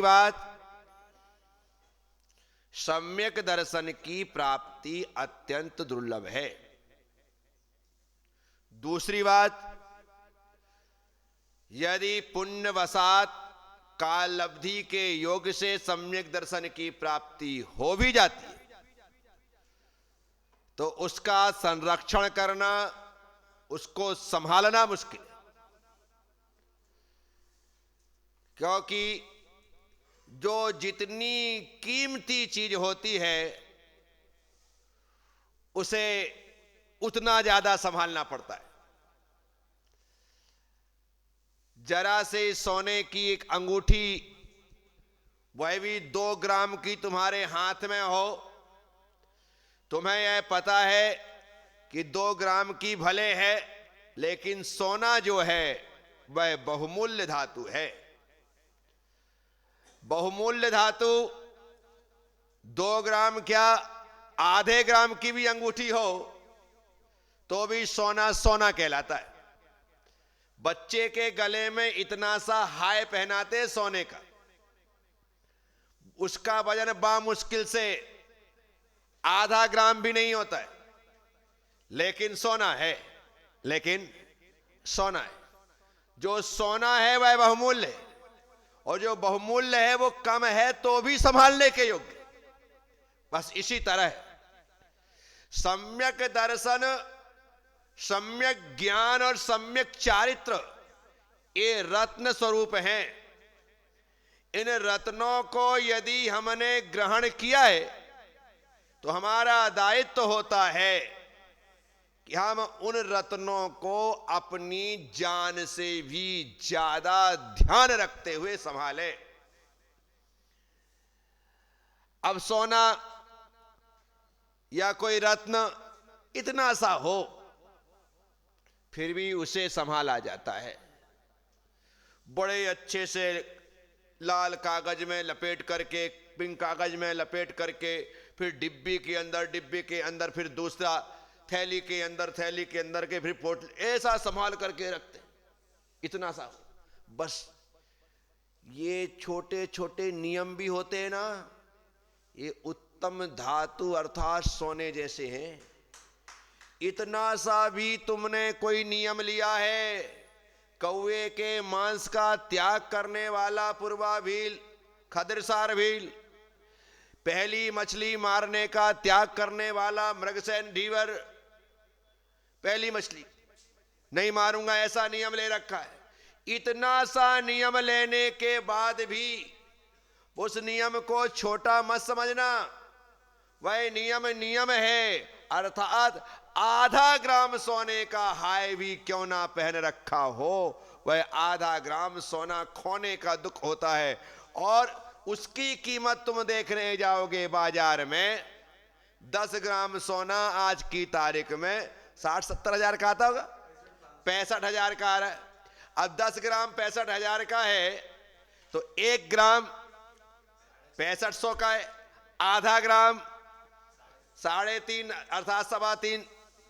बात, सम्यक दर्शन की प्राप्ति अत्यंत दुर्लभ है। दूसरी बात, यदि पुण्यवशात काललब्धि के योग से सम्यक दर्शन की प्राप्ति हो भी जाती है तो उसका संरक्षण करना, उसको संभालना मुश्किल है, क्योंकि जो जितनी कीमती चीज होती है उसे उतना ज्यादा संभालना पड़ता है। जरा से सोने की एक अंगूठी, वह भी 2 ग्राम की, तुम्हारे हाथ में हो, तुम्हें यह पता है कि 2 ग्राम की भले है, लेकिन सोना जो है वह बहुमूल्य धातु है। बहुमूल्य धातु 2 ग्राम क्या, आधे ग्राम की भी अंगूठी हो तो भी सोना सोना कहलाता है। बच्चे के गले में इतना सा हाय पहनाते सोने का, उसका वजन बामुश्किल से आधा ग्राम भी नहीं होता है, लेकिन सोना है, लेकिन सोना है। जो सोना है वह बहुमूल्य है, और जो बहुमूल्य है वो कम है तो भी संभालने के योग्य। बस इसी तरह सम्यक दर्शन, सम्यक ज्ञान और सम्यक चारित्र, ये रत्न स्वरूप हैं। इन रत्नों को यदि हमने ग्रहण किया है तो हमारा दायित्व होता है कि हम उन रत्नों को अपनी जान से भी ज्यादा ध्यान रखते हुए संभालें। अब सोना या कोई रत्न इतना सा हो, फिर भी उसे संभाला जाता है। बड़े अच्छे से लाल कागज में लपेट करके, पिंक कागज में लपेट करके, फिर डिब्बी के अंदर फिर दूसरा थैली के अंदर के फिर पोटली, ऐसा संभाल करके रखते। इतना सा बस। ये छोटे छोटे नियम भी होते हैं ना, ये उत्तम धातु अर्थात सोने जैसे हैं। इतना सा भी तुमने कोई नियम लिया है, कौवे के मांस का त्याग करने वाला पूर्वा भील, खदरसार भील, पहली मछली मारने का त्याग करने वाला मृगसेन ढीवर, पहली मछली नहीं मारूंगा ऐसा नियम ले रखा है। इतना सा नियम लेने के बाद भी उस नियम को छोटा मत समझना। वह नियम नियम है, अर्थात आधा ग्राम सोने का हाय भी क्यों ना पहन रखा हो, वह आधा ग्राम सोना खोने का दुख होता है। और उसकी कीमत तुम देखने जाओगे बाजार में, 10 ग्राम सोना आज की तारीख में 60-70 हजार का आता होगा, 65 हजार का आ रहा है। अब 10 ग्राम 65 हजार का है तो 1 ग्राम 6500 का है, आधा ग्राम 3.5 अर्थात 3.25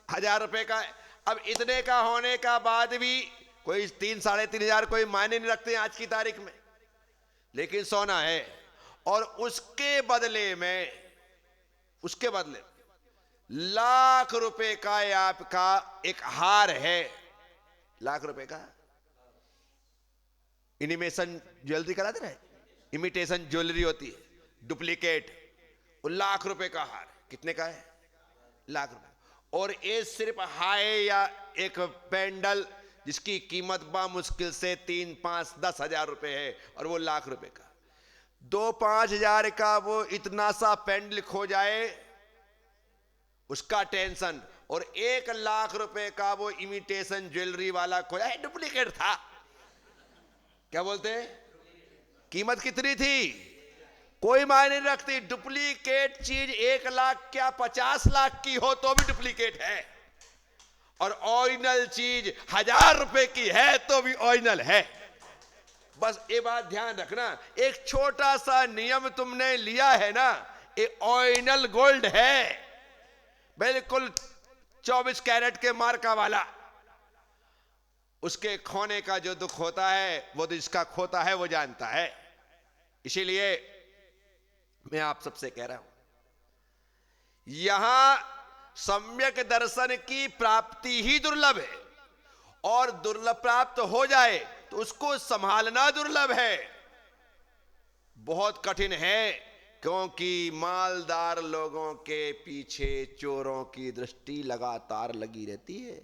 हजार रुपए का है। अब इतने का होने का बाद भी कोई 3-3.5 हजार कोई मायने नहीं रखते हैं आज की तारीख में, लेकिन सोना है। और उसके बदले में लाख रुपए का आपका एक हार है, लाख रुपए का इमिटेशन ज्वेलरी कराते ना, इमिटेशन ज्वेलरी होती है, डुप्लीकेट, वो लाख रुपए का हार। कितने का है? लाख रुपए। और ये सिर्फ हाय या एक पेंडल जिसकी कीमत मुश्किल से 3-5-10 हजार रुपए है, और वो लाख रुपए का। 2-5 हजार का वो इतना सा पेंडल खो जाए उसका टेंशन, और 1 लाख रुपए का वो इमिटेशन ज्वेलरी वाला खोया है, डुप्लीकेट था। क्या बोलते हैं? कीमत कितनी थी कोई मायने नहीं रखती। डुप्लीकेट चीज 1 लाख क्या 50 लाख की हो तो भी डुप्लीकेट है, और ओरिजिनल चीज 1000 रुपए की है तो भी ओरिजिनल है। बस ये बात ध्यान रखना। एक छोटा सा नियम तुमने लिया है ना, ये ओरिजिनल गोल्ड है, बिल्कुल 24 कैरेट के मार्का वाला। उसके खोने का जो दुख होता है वो जिसका खोता है वो जानता है। इसीलिए मैं आप सबसे कह रहा हूं, यहां सम्यक दर्शन की प्राप्ति ही दुर्लभ है, और दुर्लभ प्राप्त हो जाए तो उसको संभालना दुर्लभ है, बहुत कठिन है। क्योंकि मालदार लोगों के पीछे चोरों की दृष्टि लगातार लगी रहती है।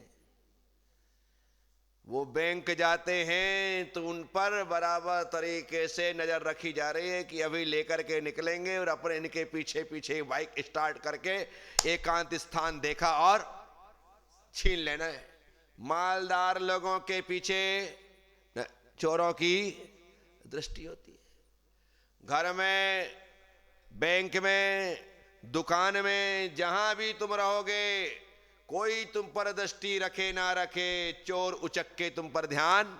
वो बैंक जाते हैं तो उन पर बराबर तरीके से नजर रखी जा रही है कि अभी लेकर के निकलेंगे, और अपने इनके पीछे पीछे बाइक स्टार्ट करके एकांत स्थान देखा और छीन लेना है। मालदार लोगों के पीछे चोरों की दृष्टि होती है। घर में, बैंक में, दुकान में, जहां भी तुम रहोगे, कोई तुम पर दृष्टि रखे ना रखे, चोर उचक्के तुम पर ध्यान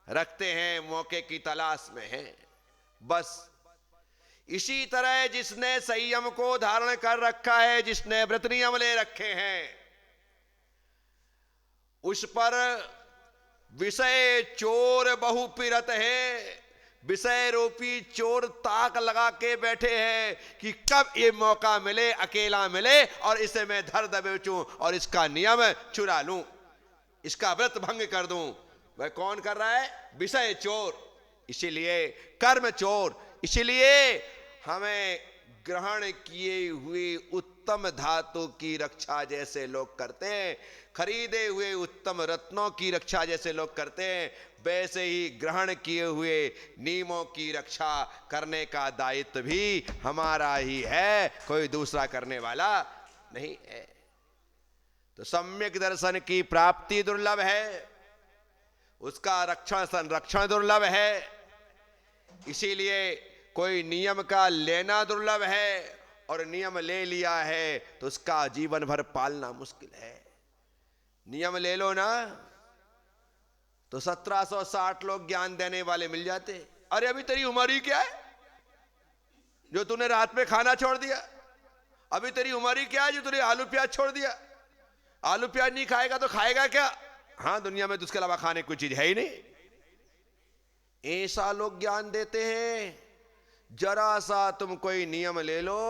रखते हैं, मौके की तलाश में हैं। बस इसी तरह जिसने संयम को धारण कर रखा है, जिसने व्रत नियम ले रखे हैं, उस पर विषय चोर बहु पिरत है। विषय रूपी चोर ताक लगा के बैठे हैं कि कब ये मौका मिले, अकेला मिले, और इसे मैं धर दबोचूं और इसका नियम चुरा लूं, इसका व्रत भंग कर दूं। वह कौन कर रहा है? विषय चोर, इसीलिए कर्म चोर। इसीलिए हमें ग्रहण किए हुए उत्तम धातु की रक्षा जैसे लोग करते हैं, खरीदे हुए उत्तम रत्नों की रक्षा जैसे लोग करते हैं, वैसे ही ग्रहण किए हुए नियमों की रक्षा करने का दायित्व भी हमारा ही है, कोई दूसरा करने वाला नहीं है। तो सम्यक दर्शन की प्राप्ति दुर्लभ है, उसका रक्षण संरक्षण दुर्लभ है। इसीलिए कोई नियम का लेना दुर्लभ है, और नियम ले लिया है तो उसका जीवन भर पालना मुश्किल है। नियम ले लो ना तो 1760 लोग ज्ञान देने वाले मिल जाते। अरे अभी तेरी उम्र ही क्या है जो तूने रात में खाना छोड़ दिया? अभी तेरी उम्र ही क्या है जो तूने आलू प्याज छोड़ दिया? आलू प्याज नहीं खाएगा तो खाएगा क्या? हाँ, दुनिया में तो उसके अलावा खाने की कोई चीज है ही नहीं। ऐसा लोग ज्ञान देते हैं। जरा सा तुम कोई नियम ले लो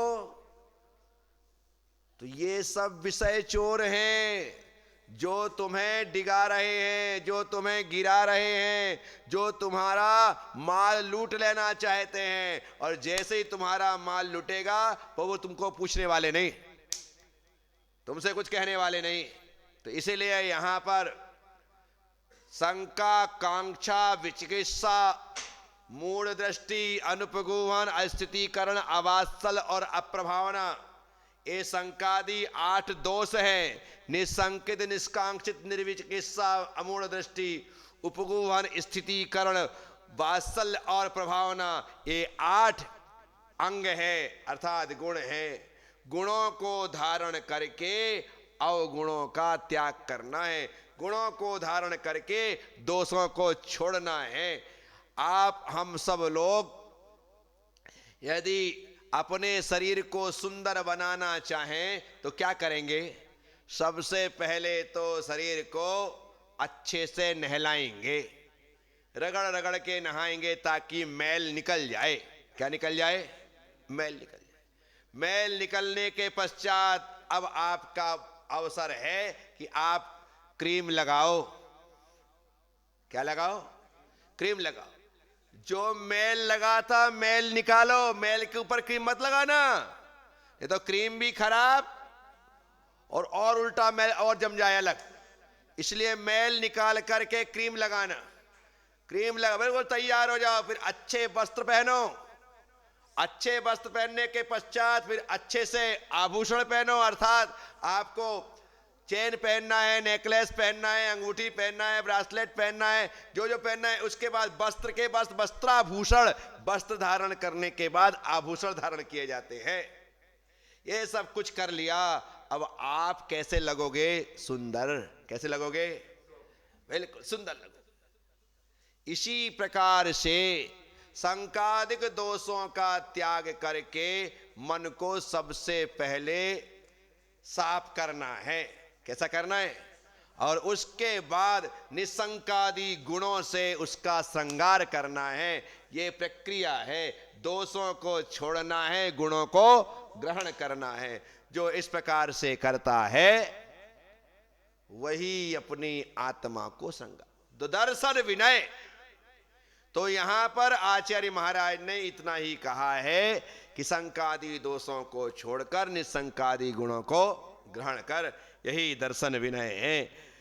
तो ये सब विषय चोर हैं, जो तुम्हें डिगा रहे हैं, जो तुम्हें गिरा रहे हैं, जो तुम्हारा माल लूट लेना चाहते हैं। और जैसे ही तुम्हारा माल लूटेगा तो वो तुमको पूछने वाले नहीं, तुमसे कुछ कहने वाले नहीं। तो इसीलिए यहां पर शंका, कांक्षा, विचिकित्सा, मूढ़ दृष्टि, अनुपगूहन, अस्थितीकरण, अवात्सल और अप्रभावना, ये शंकादि 8 दोष हैं। निशंकित, निष्कांक्षित, निर्विचिकित्सा, अमूढ़ दृष्टि, उपगूहन, स्थितीकरण, वात्सल्य और प्रभावना, ये 8 अंग है, अर्थात गुण है। गुणों को धारण करके अवगुणों का त्याग करना है, गुणों को धारण करके दोषों को छोड़ना है। आप हम सब लोग यदि अपने शरीर को सुंदर बनाना चाहें तो क्या करेंगे? सबसे पहले तो शरीर को अच्छे से नहलाएंगे, रगड़ रगड़ के नहाएंगे ताकि मैल निकल जाए। क्या निकल जाए? मैल निकल जाए। मैल निकलने के पश्चात अब आपका अवसर है कि आप क्रीम लगाओ। क्या लगाओ? क्रीम लगाओ। जो मैल लगा था मैल निकालो, मैल के ऊपर क्रीम मत लगाना, ये तो क्रीम भी खराब और उल्टा मैल और जम जाए अलग। इसलिए मैल निकाल करके क्रीम लगाना। क्रीम लगा बिल्कुल तैयार हो जाओ, फिर अच्छे वस्त्र पहनो। अच्छे वस्त्र पहनने के पश्चात फिर अच्छे से आभूषण पहनो, अर्थात आपको चेन पहनना है, नेकलेस पहनना है, अंगूठी पहनना है, ब्रासलेट पहनना है, जो जो पहनना है। उसके बाद वस्त्र के वस्त्र, वस्त्राभूषण, वस्त्र धारण करने के बाद आभूषण धारण किए जाते हैं। ये सब कुछ कर लिया, अब आप कैसे लगोगे? सुंदर। कैसे लगोगे? बिल्कुल सुंदर लगोगे। इसी प्रकार से संकादिक दोषों का त्याग करके मन को सबसे पहले साफ करना है। कैसा करना है? और उसके बाद निसंकादि गुणों से उसका श्रृंगार करना है। ये प्रक्रिया है। दोषों को छोड़ना है, गुणों को ग्रहण करना है। जो इस प्रकार से करता है वही अपनी आत्मा को संगा। दुदर्शन विनय। तो यहां पर आचार्य महाराज ने इतना ही कहा है कि संकादि दोषों को छोड़कर निसंकादि गुणों को ग्रहण कर, यही दर्शन विनय है।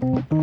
है।